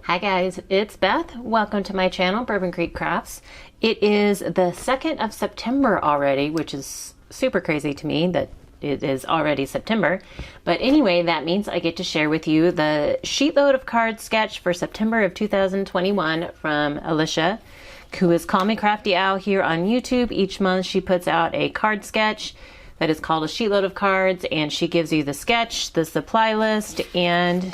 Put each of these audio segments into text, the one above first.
Hi guys, it's Beth. Welcome to my channel, Bourbon Creek Crafts. It is the 2nd of September already, which is super crazy to me that it is already September. But anyway, that means I get to share with you the Sheetload of Cards sketch for September of 2021 from Alicia, who is Call Me Crafty Owl here on YouTube. Each month she puts out a card sketch that is called a Sheetload of Cards, and she gives you the sketch, the supply list, and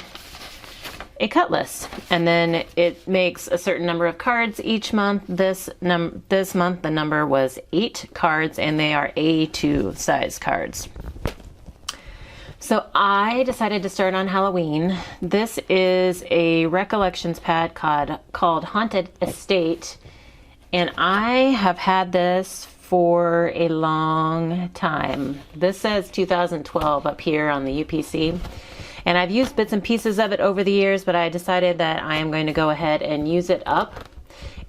a cut list, and then it makes a certain number of cards each month. This month the number was 8 cards, and they are A2 size cards. So I decided to start on Halloween. This is a recollections pad called Haunted Estate, and I have had this for a long time. This says 2012 up here on the UPC. And I've used bits and pieces of it over the years, but I decided that I am going to go ahead and use it up.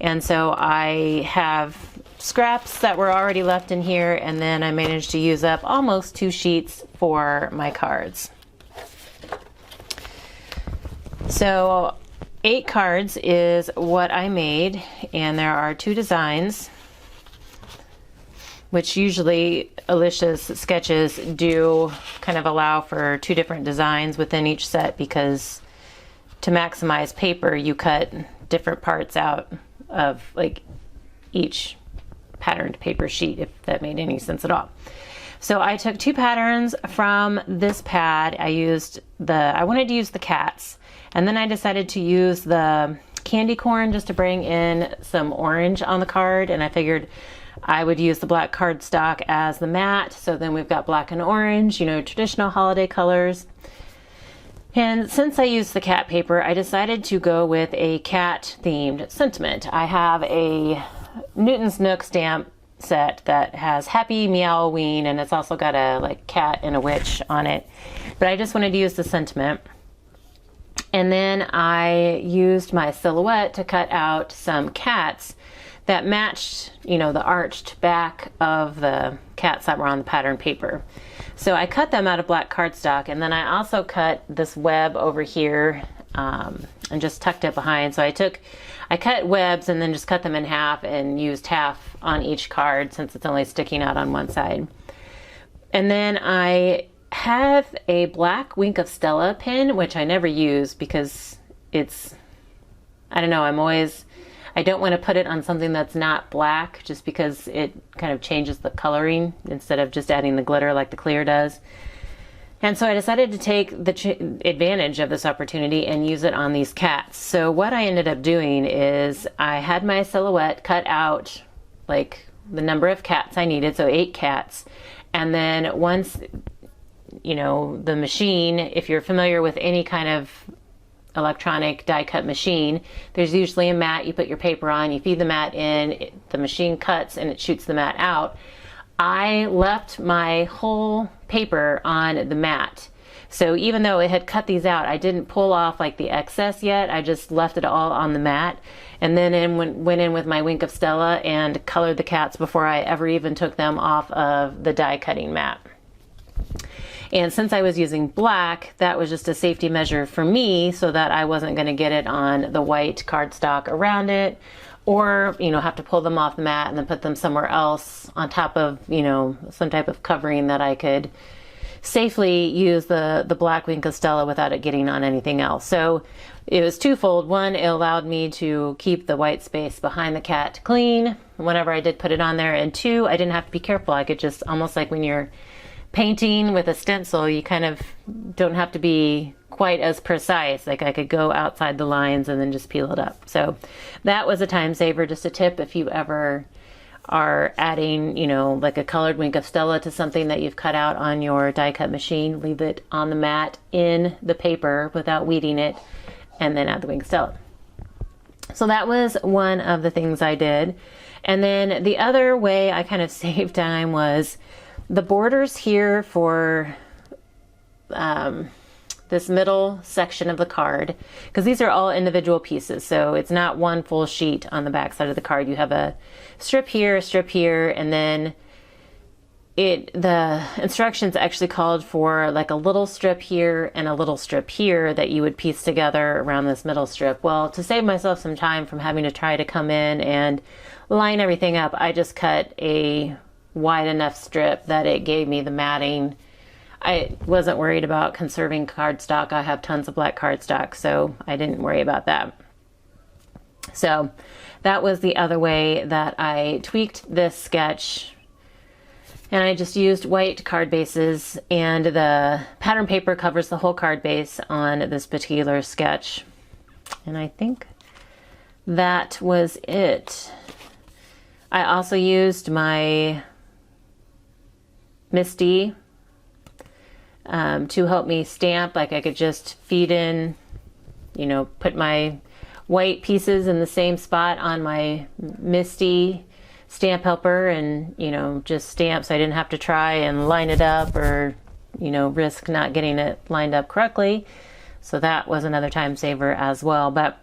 And so I have scraps that were already left in here, and then I managed to use up almost 2 sheets for my cards. So 8 cards is what I made, and there are 2 designs, which usually Alicia's sketches do kind of allow for 2 different designs within each set, because to maximize paper you cut different parts out of like each patterned paper sheet, if that made any sense at all. So I took 2 patterns from this pad. I wanted to use the cats, and then I decided to use the candy corn just to bring in some orange on the card, and I figured I would use the black cardstock as the mat, so then we've got black and orange, you know, traditional holiday colors. And since I used the cat paper, I decided to go with a cat themed sentiment. I have a Newton's Nook stamp set that has Happy Meowoween, and it's also got a like cat and a witch on it, but I just wanted to use the sentiment. And then I used my silhouette to cut out some cats that matched, you know, the arched back of the cats that were on the pattern paper. So I cut them out of black cardstock, and then I also cut this web over here and just tucked it behind. So I cut webs and then just cut them in half and used half on each card since it's only sticking out on one side. And then I have a black Wink of Stella pin, which I never use because it's, I don't know, I don't want to put it on something that's not black, just because it kind of changes the coloring instead of just adding the glitter like the clear does. And so I decided to take the advantage of this opportunity and use it on these cats. So what I ended up doing is I had my silhouette cut out like the number of cats I needed, so 8 cats. And then once, you know, the machine, if you're familiar with any kind of electronic die cut machine, there's usually a mat you put your paper on, you feed the mat in, the machine cuts and it shoots the mat out. I left my whole paper on the mat, so even though it had cut these out, I didn't pull off like the excess yet. I just left it all on the mat, and then went in with my Wink of Stella and colored the cats before I ever even took them off of the die cutting mat. And since I was using black, that was just a safety measure for me, so that I wasn't going to get it on the white cardstock around it, or, you know, have to pull them off the mat and then put them somewhere else on top of, you know, some type of covering that I could safely use the black Wink of Stella without it getting on anything else. So it was twofold. One, it allowed me to keep the white space behind the cat clean whenever I did put it on there, and 2, I didn't have to be careful. I could just, almost like when you're painting with a stencil, you kind of don't have to be quite as precise. Like I could go outside the lines and then just peel it up. So that was a time saver. Just a tip, if you ever are adding, you know, like a colored Wink of Stella to something that you've cut out on your die cut machine, leave it on the mat in the paper without weeding it, and then add the Wink of Stella. So that was one of the things I did. And then the other way I kind of saved time was the borders here for this middle section of the card, because these are all individual pieces, so it's not one full sheet on the back side of the card. You have a strip here, and then the instructions actually called for like a little strip here and a little strip here that you would piece together around this middle strip. Well, to save myself some time from having to try to come in and line everything up, I just cut a wide enough strip that it gave me the matting. I wasn't worried about conserving cardstock. I have tons of black cardstock, so I didn't worry about that. So that was the other way that I tweaked this sketch. And I just used white card bases, and the pattern paper covers the whole card base on this particular sketch. And I think that was it. I also used my Misty to help me stamp. Like I could just feed in, you know, put my white pieces in the same spot on my Misty stamp helper and, you know, just stamp, so I didn't have to try and line it up or, you know, risk not getting it lined up correctly. So that was another time saver as well. But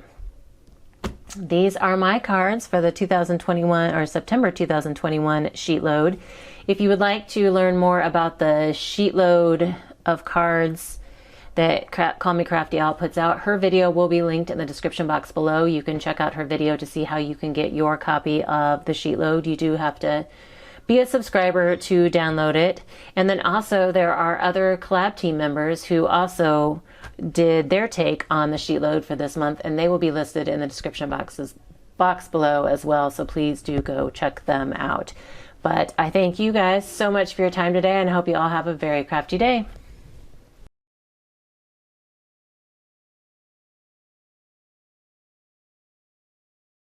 these are my cards for the 2021 or September 2021 Sheetload. If you would like to learn more about the Sheetload of cards that Call Me Crafty Owl puts out, her video will be linked in the description box below. You can check out her video to see how you can get your copy of the Sheetload. You do have to be a subscriber to download it. And then also there are other collab team members who also did their take on the Sheetload for this month, and they will be listed in the description box below as well. So please do go check them out. But I thank you guys so much for your time today, and I hope you all have a very crafty day.